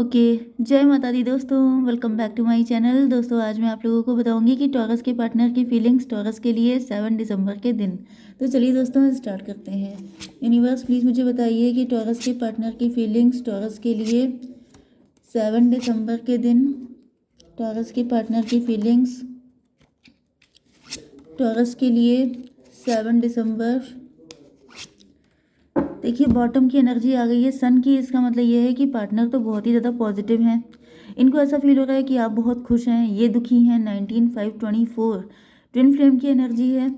Okay. जय माता दी दोस्तों, welcome back to my channel. दोस्तों आज मैं आप लोगों को बताऊंगी कि टॉरस के पार्टनर की फीलिंग्स टॉरस के लिए 7 दिसंबर के दिन। तो चलिए दोस्तों स्टार्ट करते हैं। यूनिवर्स प्लीज़ मुझे बताइए कि टॉरस के पार्टनर की फीलिंग्स टॉरस के लिए 7 दिसंबर के दिन। टॉरस के पार्टनर की फीलिंग्स टॉरस के लिए 7 दिसंबर। देखिए बॉटम की एनर्जी आ गई है सन की। इसका मतलब ये है कि पार्टनर तो बहुत ही ज़्यादा पॉजिटिव हैं। इनको ऐसा फील हो रहा है कि आप बहुत खुश हैं, ये दुखी हैं। 19/5/24 ट्विन फ्लेम की एनर्जी है।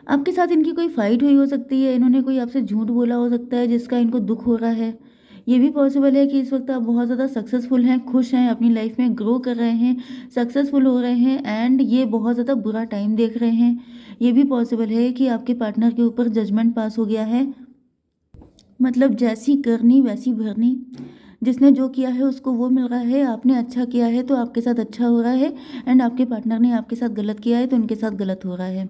आपके साथ इनकी कोई फाइट हुई हो सकती है, इन्होंने कोई आपसे झूठ बोला हो सकता है जिसका इनको दुख हो रहा है। ये भी पॉसिबल है कि इस वक्त आप बहुत ज़्यादा सक्सेसफुल हैं, खुश हैं, अपनी लाइफ में ग्रो कर रहे हैं, सक्सेसफुल हो रहे हैं एंड ये बहुत ज़्यादा बुरा टाइम देख रहे हैं। ये भी पॉसिबल है कि आपके पार्टनर के ऊपर जजमेंट पास हो गया है, मतलब जैसी करनी वैसी भरनी। जिसने जो किया है उसको वो मिल रहा है, आपने अच्छा किया है तो आपके साथ अच्छा हो रहा है एंड आपके पार्टनर ने आपके साथ गलत किया है तो उनके साथ गलत हो रहा है।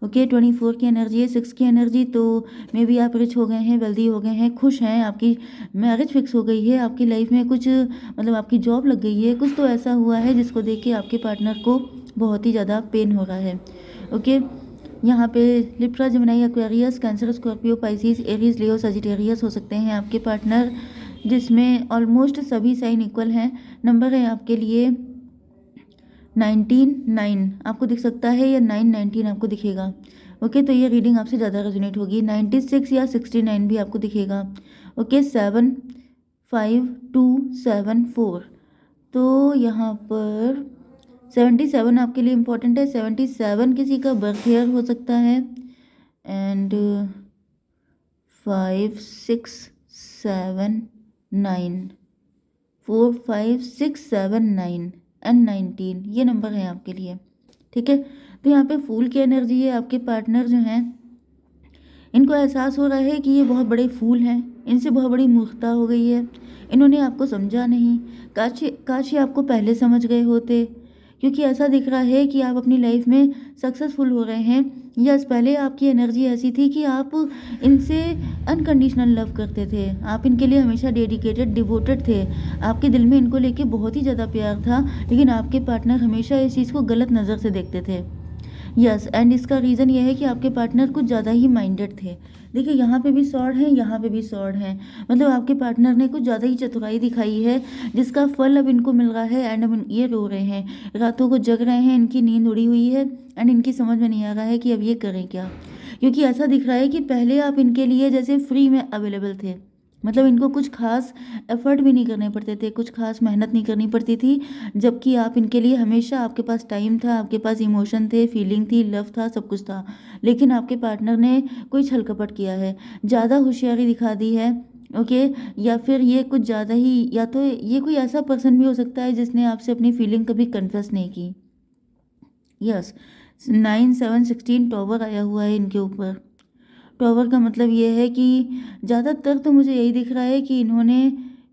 ओके 24 की एनर्जी है, 6 की एनर्जी। तो मे बी आप रिच हो गए हैं, वेल्दी हो गए हैं, खुश हैं, आपकी मैरिज फिक्स हो गई है, आपकी लाइफ में कुछ मतलब आपकी जॉब लग गई है, कुछ तो ऐसा हुआ है जिसको देख के आपके पार्टनर को बहुत ही ज़्यादा पेन हो रहा है। ओके यहाँ पे Libra, Gemini, Aquarius, Cancer, Scorpio, Pisces, Aries, Leo, Sagittarius हो सकते हैं आपके पार्टनर, जिसमें ऑलमोस्ट सभी साइन इक्वल हैं। नंबर है आपके लिए 19 आपको दिख सकता है या 919 आपको दिखेगा। ओके तो ये रीडिंग आपसे ज़्यादा रेजोनेट होगी। 96 या 69 भी आपको दिखेगा। ओके 75274। तो यहाँ पर 77 आपके लिए इम्पोर्टेंट है। 77 किसी का बर्थ ईयर हो सकता है एंड 5679 45679 एंड 19 ये नंबर है आपके लिए। ठीक है तो यहाँ पे फूल की एनर्जी है। आपके पार्टनर जो हैं इनको एहसास हो रहा है कि ये बहुत बड़े फूल हैं, इनसे बहुत बड़ी मूर्खता हो गई है, इन्होंने आपको समझा नहीं। काश ये आपको पहले समझ गए होते, क्योंकि ऐसा दिख रहा है कि आप अपनी लाइफ में सक्सेसफुल हो रहे हैं। यस पहले आपकी एनर्जी ऐसी थी कि आप इनसे अनकंडीशनल लव करते थे, आप इनके लिए हमेशा डेडिकेटेड डिवोटेड थे, आपके दिल में इनको लेके बहुत ही ज़्यादा प्यार था, लेकिन आपके पार्टनर हमेशा इस चीज़ को गलत नज़र से देखते थे। यस एंड इसका रीज़न ये है कि आपके पार्टनर कुछ ज़्यादा ही माइंडेड थे। देखिए यहाँ पे भी सॉर्ड है, यहाँ पे भी सॉर्ड है, मतलब आपके पार्टनर ने कुछ ज़्यादा ही चतुराई दिखाई है जिसका फल अब इनको मिल रहा है एंड अब ये रो रहे हैं, रातों को जग रहे हैं, इनकी नींद उड़ी हुई है एंड इनकी समझ में नहीं आ रहा है कि अब ये करें क्या। क्योंकि ऐसा दिख रहा है कि पहले आप इनके लिए जैसे फ्री में अवेलेबल थे, मतलब इनको कुछ खास एफर्ट भी नहीं करने पड़ते थे, कुछ खास मेहनत नहीं करनी पड़ती थी, जबकि आप इनके लिए हमेशा, आपके पास टाइम था, आपके पास इमोशन थे, फीलिंग थी, लव था, सब कुछ था। लेकिन आपके पार्टनर ने कोई छल कपट किया है, ज़्यादा होशियारी दिखा दी है। ओके या फिर ये कुछ ज़्यादा ही, या तो ये कोई ऐसा पर्सन भी हो सकता है जिसने आपसे अपनी फीलिंग कभी कन्फेस नहीं की। यस 9/7/16 टॉवर आया हुआ है इनके ऊपर। टॉवर का मतलब ये है कि ज़्यादातर तो मुझे यही दिख रहा है कि इन्होंने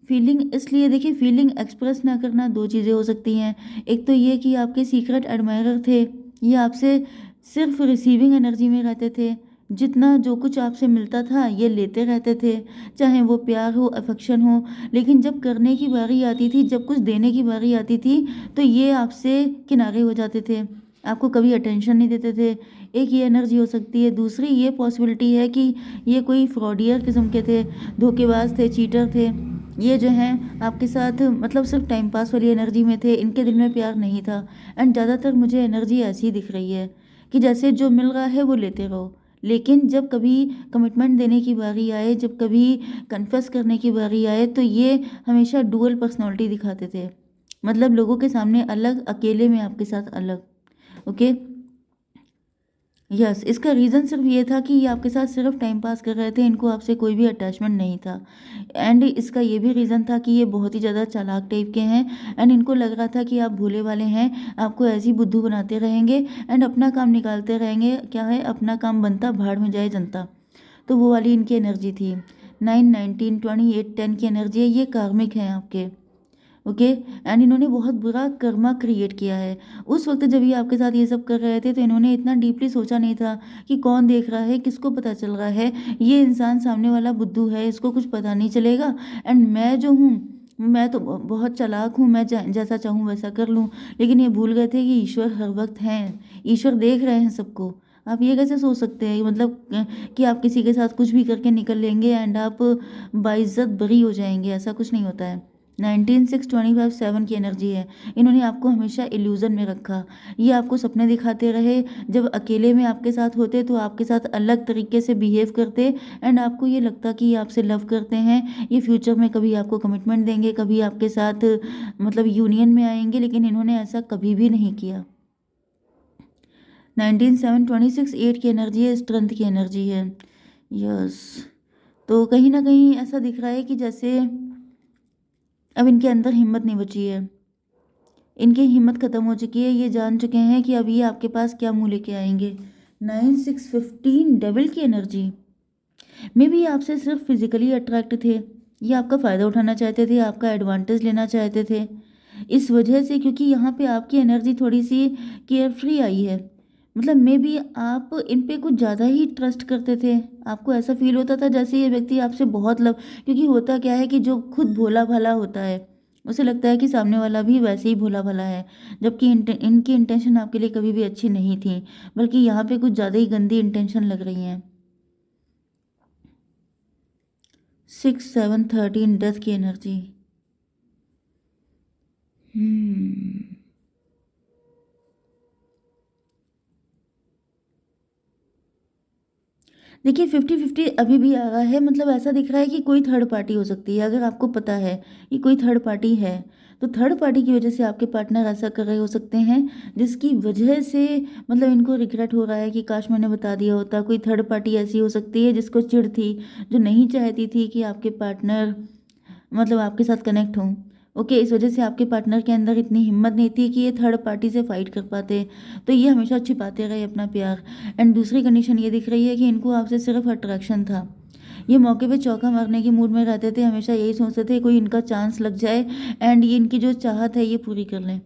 फीलिंग, इसलिए देखिए फीलिंग एक्सप्रेस ना करना, दो चीज़ें हो सकती हैं। एक तो ये कि आपके सीक्रेट एडमायरर थे, ये आपसे सिर्फ रिसीविंग एनर्जी में रहते थे, जितना जो कुछ आपसे मिलता था ये लेते रहते थे, चाहे वो प्यार हो, अफेक्शन हो। लेकिन जब करने की बारी आती थी, जब कुछ देने की बारी आती थी, तो ये आपसे किनारे हो जाते थे, आपको कभी अटेंशन नहीं देते थे। एक ये एनर्जी हो सकती है। दूसरी ये पॉसिबिलिटी है कि ये कोई फ्रॉडियर किस्म के थे, धोखेबाज थे, चीटर थे। ये जो हैं आपके साथ मतलब सिर्फ टाइम पास वाली एनर्जी में थे, इनके दिल में प्यार नहीं था। एंड ज़्यादातर मुझे एनर्जी ऐसी दिख रही है कि जैसे जो मिल रहा है वो लेते रहो, लेकिन जब कभी कमिटमेंट देने की बारी आए, जब कभी कन्फेस करने की बारी आए, तो ये हमेशा डुअल पर्सनैलिटी दिखाते थे, मतलब लोगों के सामने अलग, अकेले में आपके साथ अलग। ओके यस इसका रीज़न सिर्फ ये था कि ये आपके साथ सिर्फ टाइम पास कर रहे थे, इनको आपसे कोई भी अटैचमेंट नहीं था। एंड इसका ये भी रीज़न था कि ये बहुत ही ज़्यादा चालाक टाइप के हैं एंड इनको लग रहा था कि आप भोले वाले हैं, आपको ऐसी बुद्धू बनाते रहेंगे एंड अपना काम निकालते रहेंगे, क्या है अपना काम बनता भाड़ में जाए जनता। तो वो वाली इनकी एनर्जी थी। 9 19 28 10 की एनर्जी है, ये कार्मिक है आपके। ओके। एंड इन्होंने बहुत बुरा कर्मा क्रिएट किया है। उस वक्त जब ये आपके साथ ये सब कर रहे थे तो इन्होंने इतना डीपली सोचा नहीं था कि कौन देख रहा है, किसको पता चल रहा है, ये इंसान सामने वाला बुद्धू है, इसको कुछ पता नहीं चलेगा, एंड मैं जो हूँ, मैं तो बहुत चालाक हूँ, मैं जैसा चाहूँ वैसा कर लूँ। लेकिन ये भूल गए थे कि ईश्वर हर वक्त हैं, ईश्वर देख रहे हैं सबको। आप ये कैसे सोच सकते हैं, मतलब कि आप किसी के साथ कुछ भी करके निकल लेंगे एंड आप बाइज्जत बरी हो जाएंगे, ऐसा कुछ नहीं होता है। 19,625 7 की एनर्जी है। इन्होंने आपको हमेशा इल्यूज़न में रखा। ये आपको सपने दिखाते रहे, जब अकेले में आपके साथ होते तो आपके साथ अलग तरीके से बिहेव करते, एंड आपको ये लगता कि ये आपसे लव करते हैं, ये फ्यूचर में कभी आपको कमिटमेंट देंगे, कभी आपके साथ मतलब यूनियन में आएंगे, लेकिन इन्होंने ऐसा कभी भी नहीं किया। 19,726 8 की एनर्जी है, स्ट्रेंथ की एनर्जी है। यस, तो कहीं ना कहीं ऐसा दिख रहा है कि जैसे अब इनके अंदर हिम्मत नहीं बची है, इनकी हिम्मत खत्म हो चुकी है, ये जान चुके हैं कि अब ये आपके पास क्या मुंह लेके आएंगे। 9,615 डबल की एनर्जी में भी आपसे सिर्फ फिजिकली अट्रैक्ट थे, ये आपका फ़ायदा उठाना चाहते थे, आपका एडवांटेज लेना चाहते थे। इस वजह से, क्योंकि यहाँ पे आपकी एनर्जी थोड़ी सी केयर फ्री आई है, मतलब मे बी आप इन पे कुछ ज़्यादा ही ट्रस्ट करते थे। आपको ऐसा फील होता था जैसे ये व्यक्ति आपसे बहुत लव, क्योंकि होता क्या है कि जो खुद भोला भाला होता है उसे लगता है कि सामने वाला भी वैसे ही भोला भाला है, जबकि इनकी इंटेंशन आपके लिए कभी भी अच्छी नहीं थी, बल्कि यहाँ पे कुछ ज़्यादा ही गंदी इंटेंशन लग रही हैं। 6 7 13 डेथ की एनर्जी। हम्म देखिए, 50-50 अभी भी आ रहा है, मतलब ऐसा दिख रहा है कि कोई थर्ड पार्टी हो सकती है। अगर आपको पता है कि कोई थर्ड पार्टी है, तो थर्ड पार्टी की वजह से आपके पार्टनर ऐसा कर रहे हो सकते हैं, जिसकी वजह से मतलब इनको रिग्रेट हो रहा है कि काश मैंने बता दिया होता। कोई थर्ड पार्टी ऐसी हो सकती है जिसको चिढ़ थी, जो नहीं चाहती थी कि आपके पार्टनर मतलब आपके साथ कनेक्ट हों। ओके, इस वजह से आपके पार्टनर के अंदर इतनी हिम्मत नहीं थी कि ये थर्ड पार्टी से फाइट कर पाते, तो ये हमेशा छिपाते रहे अपना प्यार। एंड दूसरी कंडीशन ये दिख रही है कि इनको आपसे सिर्फ अट्रैक्शन था। ये मौके पे चौका मारने के मूड में रहते थे, हमेशा यही सोचते थे कोई इनका चांस लग जाए एंड ये इनकी जो चाहत है ये पूरी कर लें,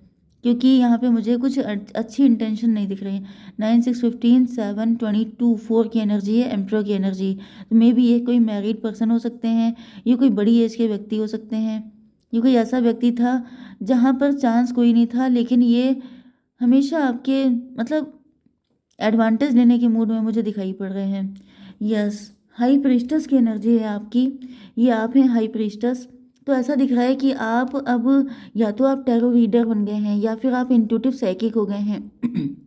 क्योंकि यहाँ पे मुझे कुछ अच्छी इंटेंशन नहीं दिख रही है। 9 6 15 7 22 4 की एनर्जी है, एम्प्रो की एनर्जी। तो मे बी ये कोई मैरिड पर्सन हो सकते हैं, ये कोई बड़ी एज के व्यक्ति हो सकते हैं, ये कोई ऐसा व्यक्ति था जहाँ पर चांस कोई नहीं था, लेकिन ये हमेशा आपके मतलब एडवांटेज लेने के मूड में मुझे दिखाई पड़ रहे हैं। यस, हाई प्रीस्टस की एनर्जी है आपकी, ये आप हैं हाई प्रीस्टस। तो ऐसा दिख रहा है कि आप अब या तो आप टैरो रीडर बन गए हैं, या फिर आप इंट्यूटिव साइकिक हो गए हैं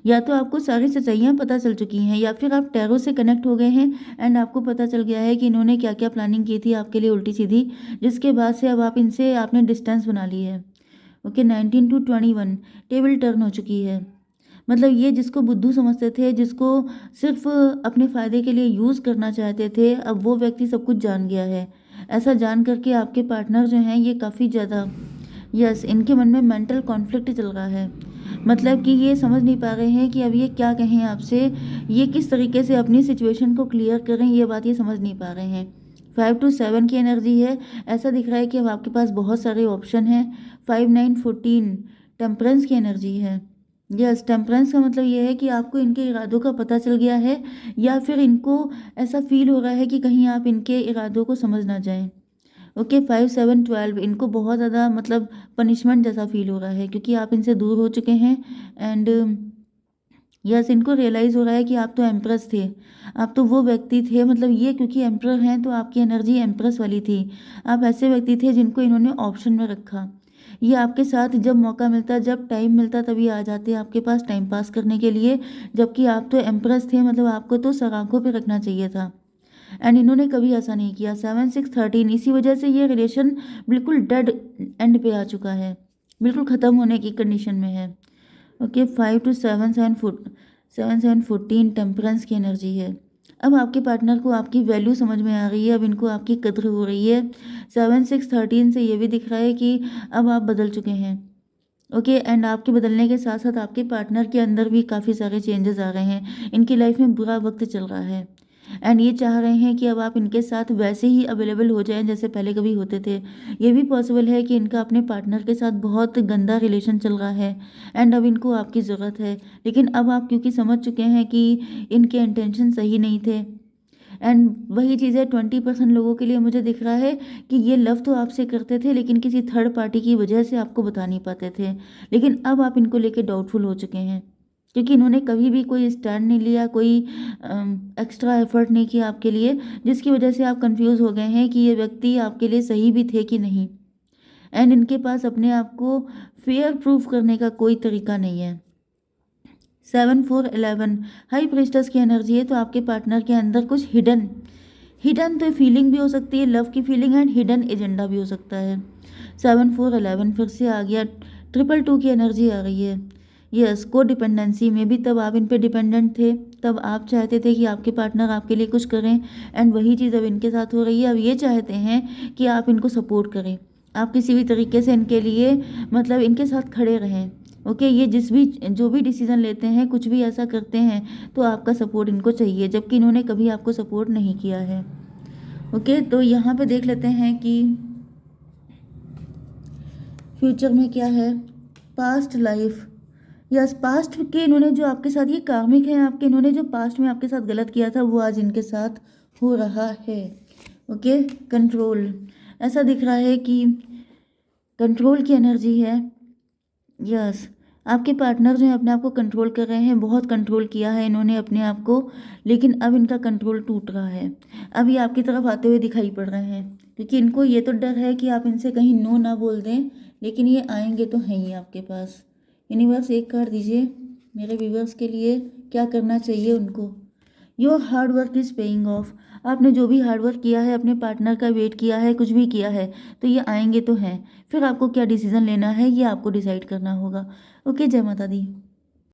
या तो आपको सारी सच्चाइयाँ पता चल चुकी हैं, या फिर आप टैरो से कनेक्ट हो गए हैं एंड आपको पता चल गया है कि इन्होंने क्या क्या प्लानिंग की थी आपके लिए उल्टी सीधी, जिसके बाद से अब आप इनसे आपने डिस्टेंस बना ली है। ओके, 19 to 21 टेबल टर्न हो चुकी है। मतलब ये जिसको बुद्धू समझते थे, जिसको सिर्फ अपने फ़ायदे के लिए यूज़ करना चाहते थे, अब वो व्यक्ति सब कुछ जान गया है। ऐसा जान करके आपके पार्टनर जो हैं ये काफ़ी ज़्यादा, यस, इनके मन में मेंटल कॉन्फ्लिक्ट चल रहा है। मतलब कि ये समझ नहीं पा रहे हैं कि अब ये क्या कहें आपसे, ये किस तरीके से अपनी सिचुएशन को क्लियर करें, ये बात ये समझ नहीं पा रहे हैं। 5 to 7 की एनर्जी है। ऐसा दिख रहा है कि अब आपके पास बहुत सारे ऑप्शन हैं। 5 9 14 टेम्परेंस की एनर्जी है। यस, टेम्परेंस का मतलब ये है कि आपको इनके इरादों का पता चल गया है, या फिर इनको ऐसा फील हो रहा है कि कहीं आप इनके इरादों को समझ ना जाएं। ओके, 5 7 12 इनको बहुत ज़्यादा मतलब पनिशमेंट जैसा फील हो रहा है, क्योंकि आप इनसे दूर हो चुके हैं। एंड यस, इनको रियलाइज़ हो रहा है कि आप तो एम्प्रेस थे, आप तो वो व्यक्ति थे, मतलब ये क्योंकि एम्प्रर हैं तो आपकी एनर्जी एम्प्रेस वाली थी। आप ऐसे व्यक्ति थे जिनको इन्होंने ऑप्शन में रखा। ये आपके साथ जब मौका मिलता, जब टाइम मिलता, तभी आ जाते आपके पास टाइम पास करने के लिए, जबकि आप तो एम्प्रेस थे, मतलब आपको तो सर आंखों पे रखना चाहिए था। एंड इन्होंने कभी ऐसा नहीं किया। 7 6 13 इसी वजह से ये रिलेशन बिल्कुल डेड एंड पे आ चुका है, बिल्कुल ख़त्म होने की कंडीशन में है। ओके, 5 to 7 7 14 टेम्परेंस की एनर्जी है। अब आपके पार्टनर को आपकी वैल्यू समझ में आ रही है, अब इनको आपकी कद्र हो रही है। 7 6 13 से ये भी दिख रहा है कि अब आप बदल चुके हैं। ओके, एंड आपके बदलने के साथ साथ आपके पार्टनर के अंदर भी काफ़ी सारे चेंजेस आ रहे हैं, इनकी लाइफ में बुरा वक्त चल रहा है। एंड ये चाह रहे हैं कि अब आप इनके साथ वैसे ही अवेलेबल हो जाएं जैसे पहले कभी होते थे। ये भी पॉसिबल है कि इनका अपने पार्टनर के साथ बहुत गंदा रिलेशन चल रहा है एंड अब इनको आपकी ज़रूरत है, लेकिन अब आप क्योंकि समझ चुके हैं कि इनके इंटेंशन सही नहीं थे। एंड वही चीज़ है, 20% लोगों के लिए मुझे दिख रहा है कि ये लव तो आपसे करते थे लेकिन किसी थर्ड पार्टी की वजह से आपको बता नहीं पाते थे, लेकिन अब आप इनको लेके डाउटफुल हो चुके हैं क्योंकि इन्होंने कभी भी कोई स्टैंड नहीं लिया, कोई एक्स्ट्रा एफर्ट नहीं किया आपके लिए, जिसकी वजह से आप कंफ्यूज हो गए हैं कि ये व्यक्ति आपके लिए सही भी थे कि नहीं। एंड इनके पास अपने आप को फेयर प्रूफ करने का कोई तरीका नहीं है। 7 4 11 हाई प्रेस्टस की एनर्जी है, तो आपके पार्टनर के अंदर कुछ हिडन हिडन तो फीलिंग भी हो सकती है, लव की फीलिंग, एंड हिडन एजेंडा भी हो सकता है। 7 4 11 फिर से आ गया, 222 की एनर्जी आ रही है। यस, को डिपेंडेंसी में भी तब आप इन पे डिपेंडेंट थे, तब आप चाहते थे कि आपके पार्टनर आपके लिए कुछ करें, एंड वही चीज़ अब इनके साथ हो रही है। अब ये चाहते हैं कि आप इनको सपोर्ट करें, आप किसी भी तरीके से इनके लिए मतलब इनके साथ खड़े रहें। ओके, ये जो भी डिसीजन लेते हैं, कुछ भी ऐसा करते हैं, तो आपका सपोर्ट इनको चाहिए, जबकि इन्होंने कभी आपको सपोर्ट नहीं किया है। ओके, तो यहाँ पे देख लेते हैं कि फ्यूचर में क्या है। पास्ट लाइफ, यस, पास्ट के इन्होंने जो आपके साथ, ये कार्मिक है आपके, इन्होंने जो पास्ट में आपके साथ गलत किया था वो आज इनके साथ हो रहा है। ओके, कंट्रोल, ऐसा दिख रहा है कि कंट्रोल की एनर्जी है। यस, आपके पार्टनर जो है अपने आप को कंट्रोल कर रहे हैं, बहुत कंट्रोल किया है इन्होंने अपने आप को, लेकिन अब इनका कंट्रोल टूट रहा है। अब ये आपकी तरफ आते हुए दिखाई पड़ रहे हैं क्योंकि इनको ये तो डर है कि आप इनसे कहीं नो ना बोल दें, लेकिन ये आएंगे तो हैं ही आपके पास। यूनिवर्स एक कार्ड दीजिए मेरे व्यूवर्स के लिए, क्या करना चाहिए उनको। Your hard work is paying off, आपने जो भी हार्ड वर्क किया है, अपने पार्टनर का वेट किया है, कुछ भी किया है, तो ये आएंगे तो हैं। फिर आपको क्या डिसीज़न लेना है ये आपको डिसाइड करना होगा। ओके, जय माता दी।